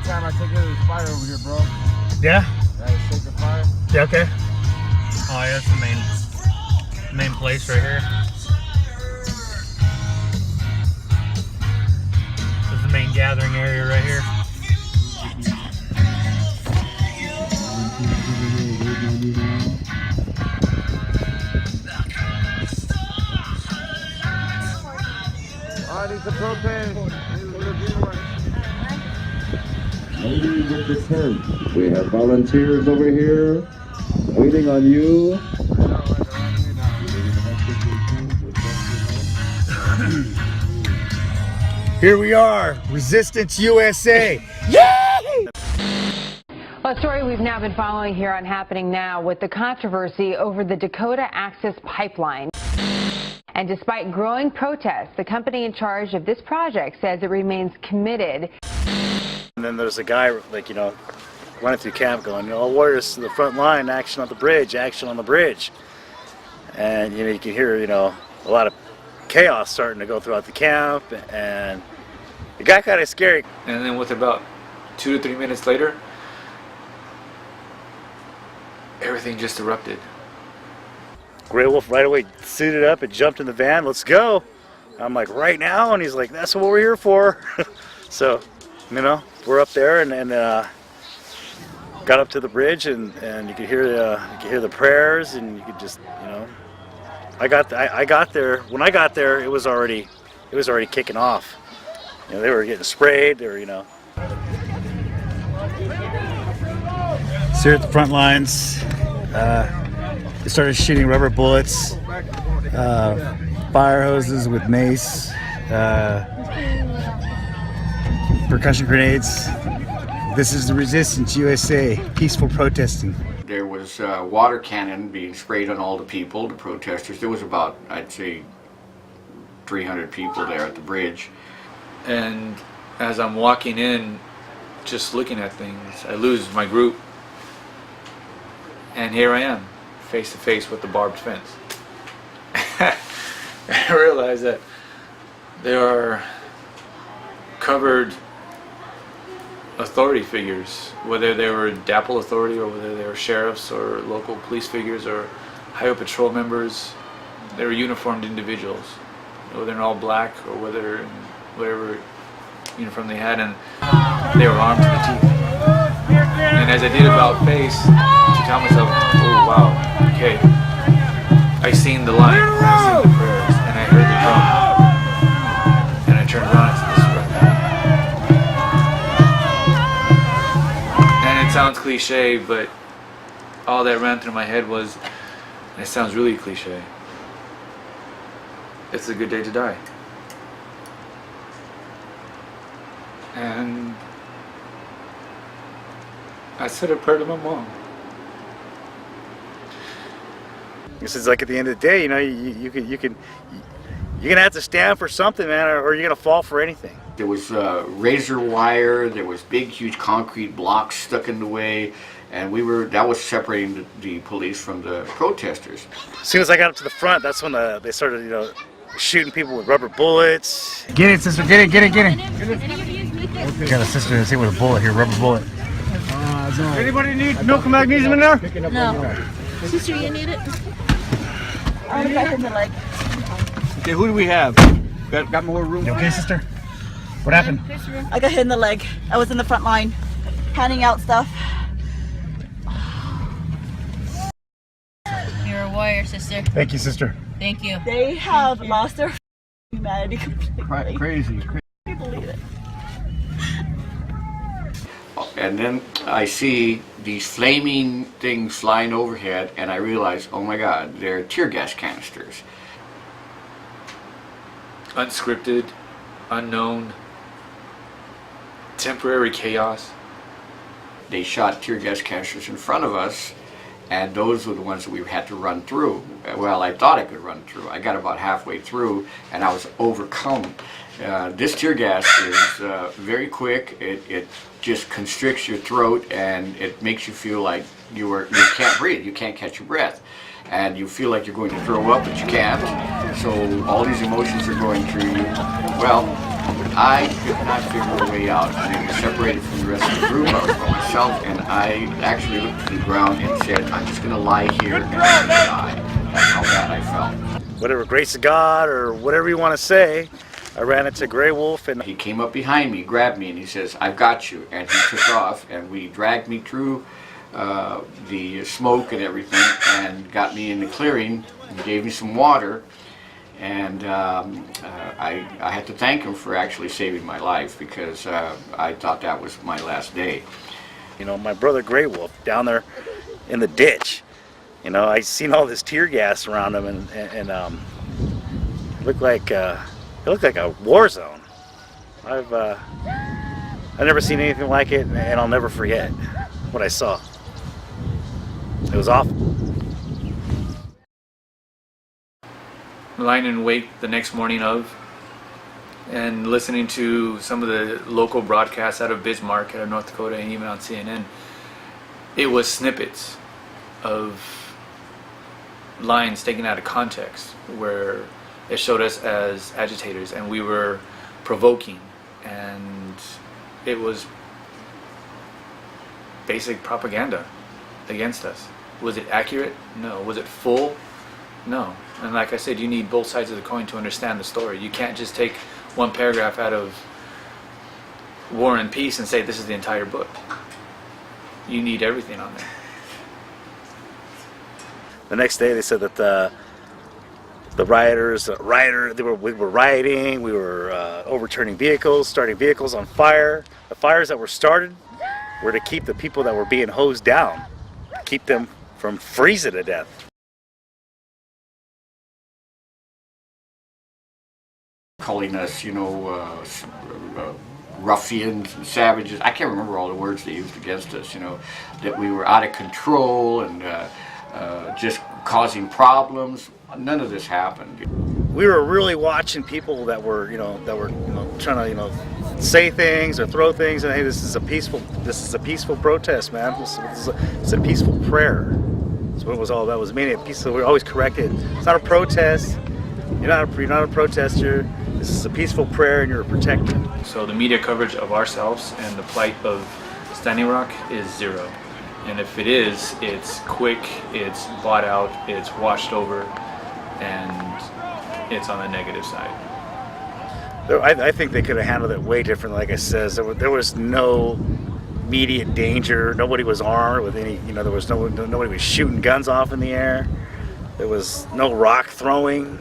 time I took it, there was fire over here, bro. Yeah? That was sacred fire. Yeah, okay. Oh yeah, that's the main place right here. This is the main gathering area right here. I need some propane. Ladies of the tent, we have volunteers over here waiting on you. Here we are, Resistance USA. Yay! Well, a story we've now been following here on Happening Now with the controversy over the Dakota Access Pipeline. And despite growing protests, the company in charge of this project says it remains committed. And then there's a guy, like, you know, running through camp going, you know, warriors to the front line, action on the bridge, action on the bridge. And, you know, you can hear, you know, a lot of chaos starting to go throughout the camp, and it got kind of scary. And then with about 2 to 3 minutes later, everything just erupted. Grey Wolf right away suited up and jumped in the van, let's go. I'm like, right now? And he's like, that's what we're here for. So, you know, we're up there and got up to the bridge, and you could hear the prayers, and you could just, you know, I got there. When I got there, it was already kicking off. You know, they were getting sprayed. They were, you know. So here at the front lines, they started shooting rubber bullets, fire hoses with mace, percussion grenades. This is the Resistance USA, peaceful protesting. There was water cannon being sprayed on all the people, the protesters. There was about, I'd say, 300 people there at the bridge. And as I'm walking in, just looking at things, I lose my group. And here I am, face to face with the barbed fence. I realize that there are covered authority figures, whether they were DAPL authority or whether they were sheriffs or local police figures or highway patrol members. They were uniformed individuals, whether in all black or whether in whatever uniform they had, and they were armed to the teeth. And as I did about face, to tell myself, oh wow, okay, I seen the line, I seen the prayers, and I heard the drum, and I turned around and said, this is right. And it sounds cliche, but all that ran through my head was, and it sounds really cliche, it's a good day to die. And I said a prayer to my mom. This is like at the end of the day, you know, you're gonna have to stand for something, man, or you're gonna fall for anything. There was razor wire, there was big huge concrete blocks stuck in the way, and that was separating the police from the protesters. As soon as I got up to the front, that's when they started, you know, shooting people with rubber bullets. Get it, sister, get it. Got a sister that's hit with a bullet here, rubber bullet. Anybody need milk and magnesium in there? No. Sister, you need it? I got hit in the leg. Okay, who do we have? Got more room? You okay, sister? What happened? I got hit in the leg. I was in the front line, handing out stuff. You're a warrior, sister. Thank you, sister. Thank you. They have lost their humanity completely. Crazy. Can you believe it? And then I see these flaming things flying overhead, and I realize, oh my God, they're tear gas canisters. Unscripted, unknown, temporary chaos. They shot tear gas canisters in front of us, and those were the ones that we had to run through. Well, I thought I could run through. I got about halfway through, and I was overcome. This tear gas is very quick. It just constricts your throat, and it makes you feel like you can't breathe. You can't catch your breath, and you feel like you're going to throw up, but you can't. So all these emotions are going through you. Well, I could not figure a way out. I was separated from the rest of the group. I was by myself, and I actually looked to the ground and said, I'm just going to lie here and I'm going to die. That's how bad I felt. Whatever, grace of God or whatever you want to say, I ran into Grey Wolf, and He came up behind me, grabbed me, and he says, I've got you. And he took off, and we dragged me through the smoke and everything, and got me in the clearing, and gave me some water. And I had to thank him for actually saving my life, because I thought that was my last day. you know, my brother Grey Wolf down there in the ditch. You know, I seen all this tear gas around him, and it looked like a war zone. I've never seen anything like it, and I'll never forget what I saw. It was awful. Lying in wake the next morning of, and listening to some of the local broadcasts out of Bismarck, out of North Dakota, and even on CNN, it was snippets of lines taken out of context where it showed us as agitators and we were provoking, and it was basic propaganda against us. Was it accurate? No. Was it full? No. And like I said, you need both sides of the coin to understand the story. You can't just take one paragraph out of War and Peace and say this is the entire book. You need everything on there. The next day they said that the rioters, we were rioting, we were overturning vehicles, starting vehicles on fire. The fires that were started were to keep the people that were being hosed down, keep them from freezing to death. Calling us, you know, ruffians and savages. I can't remember all the words they used against us, you know, that we were out of control and just causing problems. None of this happened. We were really watching people that were, trying to, say things or throw things, and hey, this is a peaceful protest, man. It's a peaceful prayer. That's what it was all about. It was mainly a peaceful. We're always corrected. It's not a protest. You're not a protester. This is a peaceful prayer, and you're protected. So the media coverage of ourselves and the plight of Standing Rock is zero. And if it is, it's quick, it's bought out, it's washed over, and it's on the negative side. I think they could have handled it way differently. Like I says, there was no immediate danger. Nobody was armed with any. There was nobody was shooting guns off in the air. There was no rock throwing,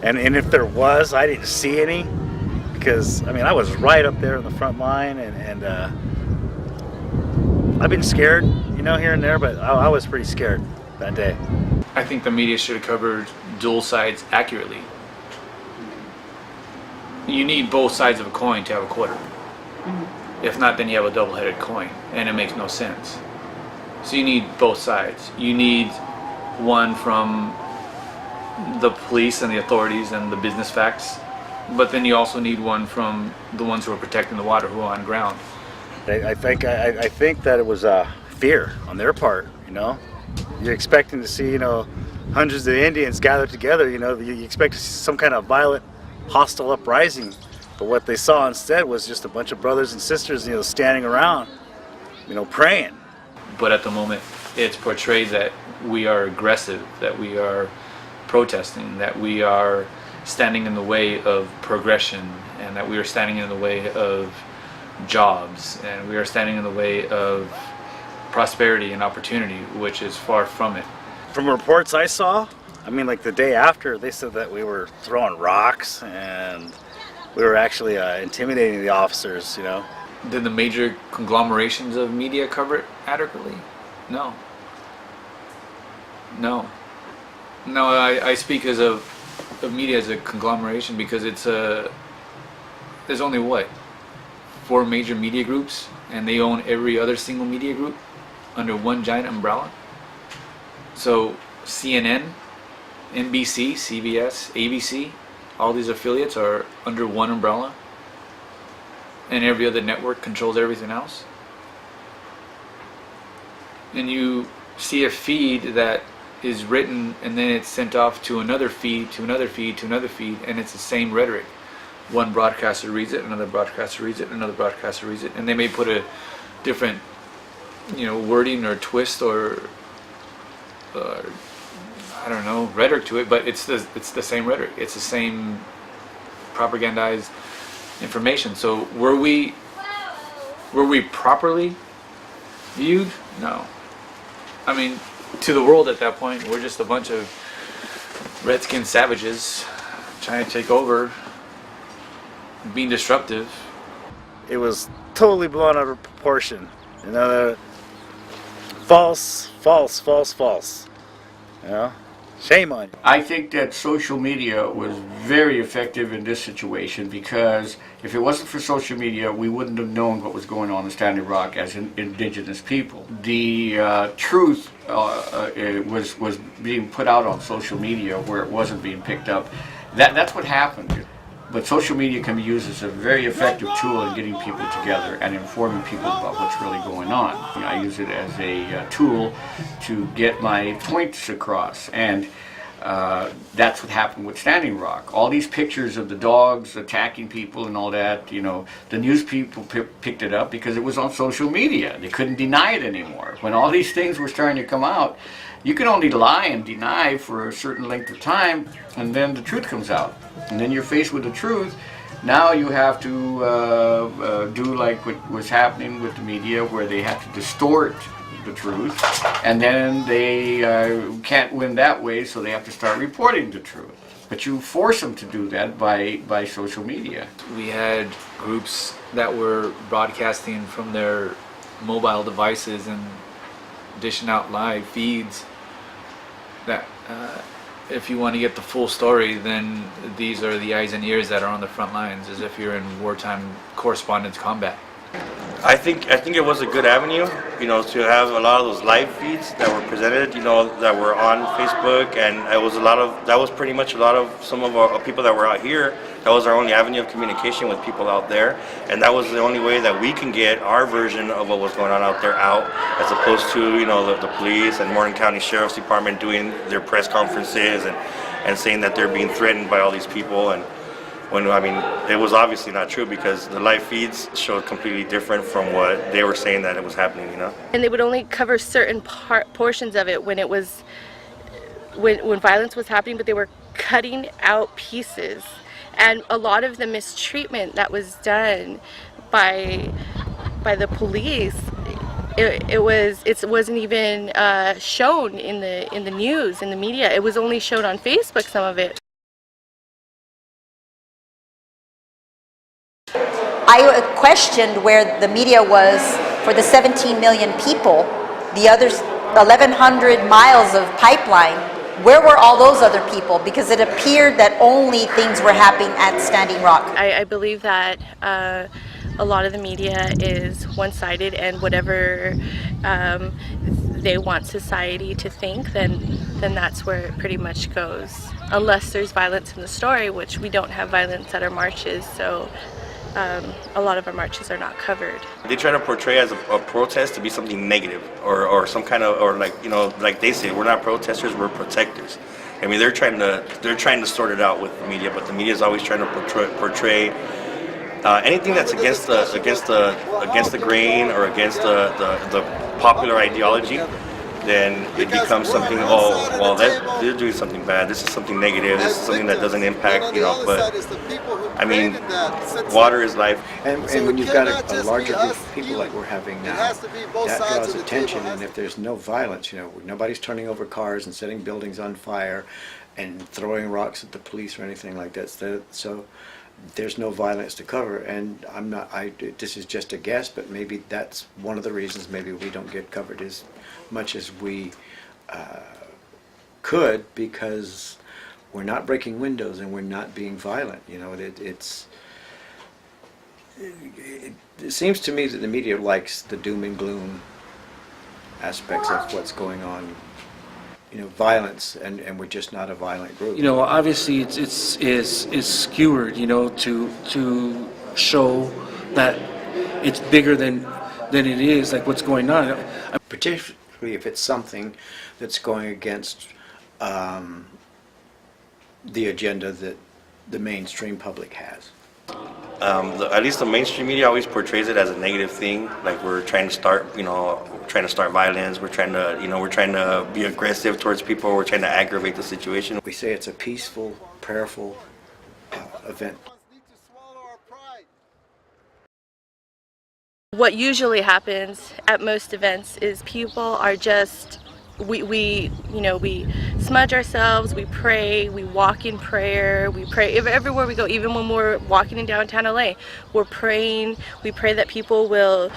and if there was, I didn't see any, because I was right up there in the front line, and I've been scared, here and there, but I was pretty scared that day. I think the media should have covered dual sides accurately. You need both sides of a coin to have a quarter. If not, then you have a double-headed coin, and it makes no sense. So you need both sides. You need one from the police and the authorities and the business facts, but then you also need one from the ones who are protecting the water, who are on ground. I think that it was fear on their part. You're expecting to see hundreds of Indians gathered together. You expect to see some kind of violent, hostile uprising, but what they saw instead was just a bunch of brothers and sisters standing around, praying. But at the moment it's portrayed that we are aggressive, that we are protesting, that we are standing in the way of progression, and that we are standing in the way of jobs, and we are standing in the way of prosperity and opportunity, which is far from it. From reports I saw, like the day after, they said that we were throwing rocks and we were actually intimidating the officers, Did the major conglomerations of media cover it adequately? No. I speak as of media as a conglomeration because there's only 4 major media groups, and they own every other single media group under one giant umbrella. So CNN, NBC, CBS, ABC, all these affiliates are under one umbrella, and every other network controls everything else. And you see a feed that is written and then it's sent off to another feed, to another feed, to another feed, and it's the same rhetoric. one broadcaster reads it, another broadcaster reads it, another broadcaster reads it, and they may put a different, wording or twist or I don't know, rhetoric to it, but it's the same rhetoric. It's the same propagandized information. So were we properly viewed? No. I mean, to the world at that point, we're just a bunch of redskin savages trying to take over, being disruptive. It was totally blown out of proportion. False. Shame on you. I think that social media was very effective in this situation, because if it wasn't for social media, we wouldn't have known what was going on in Standing Rock as indigenous people. The truth was being put out on social media where it wasn't being picked up. That's what happened. But social media can be used as a very effective tool in getting people together and informing people about what's really going on. I use it as a tool to get my points across, and that's what happened with Standing Rock. All these pictures of the dogs attacking people and all that, the news people picked it up because it was on social media. They couldn't deny it anymore. When all these things were starting to come out, you can only lie and deny for a certain length of time, and then the truth comes out. And then you're faced with the truth. Now you have to do like what was happening with the media, where they have to distort the truth, and then they can't win that way, so they have to start reporting the truth. But you force them to do that by social media. We had groups that were broadcasting from their mobile devices and dishing out live feeds that if you want to get the full story, then these are the eyes and ears that are on the front lines, as if you're in wartime correspondence combat. I think it was a good avenue, to have a lot of those live feeds that were presented, that were on Facebook, and that was pretty much a lot of some of our people that were out here. That was our only avenue of communication with people out there, and that was the only way that we can get our version of what was going on out there out, as opposed to the police and Morgan County Sheriff's Department doing their press conferences and saying that they're being threatened by all these people. And when it was obviously not true, because the live feeds showed completely different from what they were saying that it was happening. And they would only cover certain portions of it when it was when violence was happening, but they were cutting out pieces. And a lot of the mistreatment that was done by the police, it wasn't even shown in the news, in the media. It was only shown on Facebook, some of it. I questioned where the media was for the 17 million people, the other 1,100 miles of pipeline. Where were all those other people? Because it appeared that only things were happening at Standing Rock. I believe that a lot of the media is one-sided, and whatever they want society to think, then that's where it pretty much goes. Unless there's violence in the story, which we don't have violence at our marches, so a lot of our marches are not covered. They try to portray as a protest to be something negative, or some kind of, or like they say, we're not protesters, we're protectors. I mean, they're trying to sort it out with the media, but the media is always trying to portray anything that's against the grain or against the popular ideology. Then it becomes something, they're doing something bad, this is something negative, this is something that doesn't impact, but I mean, water is life. And when you've got a larger group of people like we're having now, that draws attention, and if there's no violence, nobody's turning over cars and setting buildings on fire and throwing rocks at the police or anything like that, so there's no violence to cover. And this is just a guess, but maybe that's one of the reasons maybe we don't get covered as much as we could, because we're not breaking windows and we're not being violent. It seems to me that the media likes the doom and gloom aspects of what's going on, violence, and we're just not a violent group. Obviously it's skewered, to show that it's bigger than it is, like what's going on. Particularly if it's something that's going against the agenda that the mainstream public has. At least the mainstream media always portrays it as a negative thing, like we're trying to start, violence. We're trying to be aggressive towards people. We're trying to aggravate the situation. We say it's a peaceful, prayerful event. What usually happens at most events is people are just, we smudge ourselves, we pray, we walk in prayer, we pray everywhere we go. Even when we're walking in downtown LA, we're praying. We pray that people will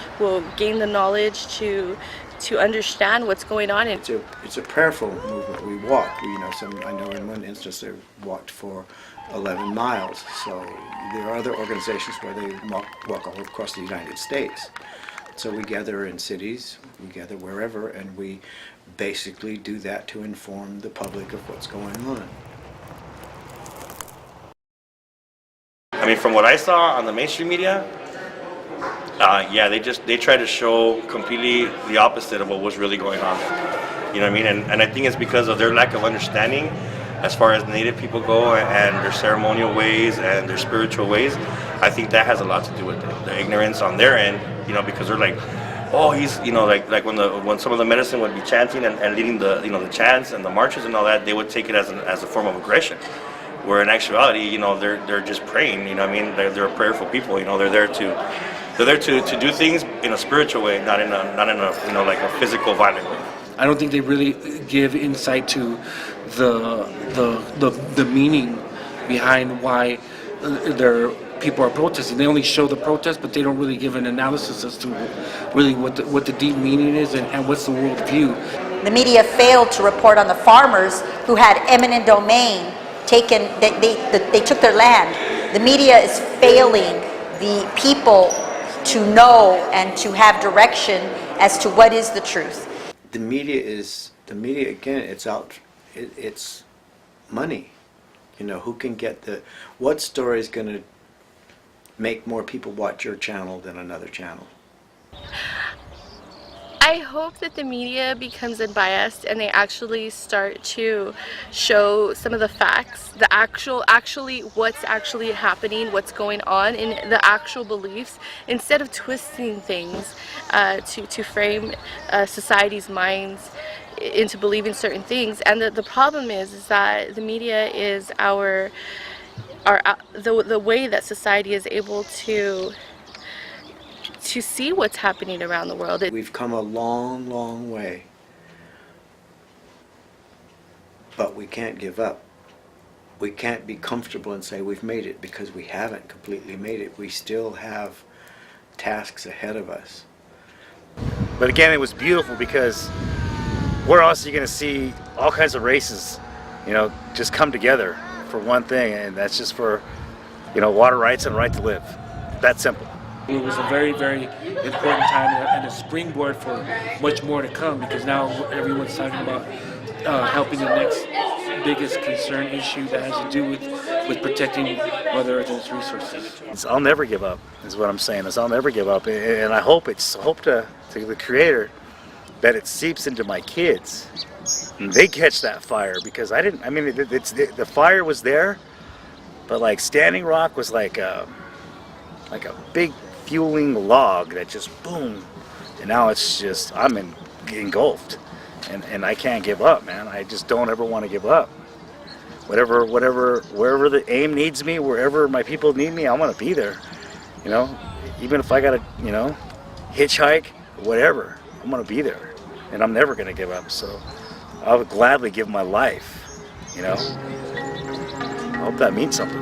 gain the knowledge to understand what's going on. It's a prayerful movement. We walk. I know in one instance they walked for 11 miles. So there are other organizations where they walk all across the United States. So we gather in cities, we gather wherever, and we basically do that to inform the public of what's going on. I mean, from what I saw on the mainstream media, they try to show completely the opposite of what was really going on. You know what I mean? And I think it's because of their lack of understanding as far as Native people go and their ceremonial ways and their spiritual ways. I think that has a lot to do with it. The ignorance on their end, because they're like, oh, he's, like when some of the medicine would be chanting and leading the, the chants and the marches and all that, they would take it as a form of aggression. Where in actuality, they're just praying. You know what I mean? They're prayerful people. They're there to do things in a spiritual way, not in a like a physical, violent way. I don't think they really give insight to the meaning behind why their people are protesting. They only show the protest, but they don't really give an analysis as to really what the deep meaning is and what's the world view. The media failed to report on the farmers who had eminent domain taken. They took their land. The media is failing the people to know and to have direction as to what is the truth. The media again, it's money. Who can get what story is going to make more people watch your channel than another channel? I hope that the media becomes unbiased and they actually start to show some of the facts, actually what's actually happening, what's going on in the actual beliefs, instead of twisting things to frame society's minds into believing certain things. And the problem is that the media is the way that society is able to see what's happening around the world. We've come a long, long way, but we can't give up. We can't be comfortable and say we've made it, because we haven't completely made it. We still have tasks ahead of us. But again, it was beautiful because where else are you going to see all kinds of races, just come together for one thing, and that's just for, water rights and right to live. That simple. It was a very, very important time and a springboard for much more to come, because now everyone's talking about helping the next biggest concern issue that has to do with protecting Mother Earth and its resources. I'll never give up, is what I'm saying. I'll never give up, and I hope to the Creator that it seeps into my kids and they catch that fire, because the fire was there, but like Standing Rock was like a big fueling log that just boom, and now it's just I'm engulfed, and I can't give up, man. I just don't ever want to give up. Wherever the aim needs me, wherever my people need me, I'm gonna be there. Even if I gotta hitchhike, whatever, I'm gonna be there, and I'm never gonna give up. So I would gladly give my life. I hope that means something.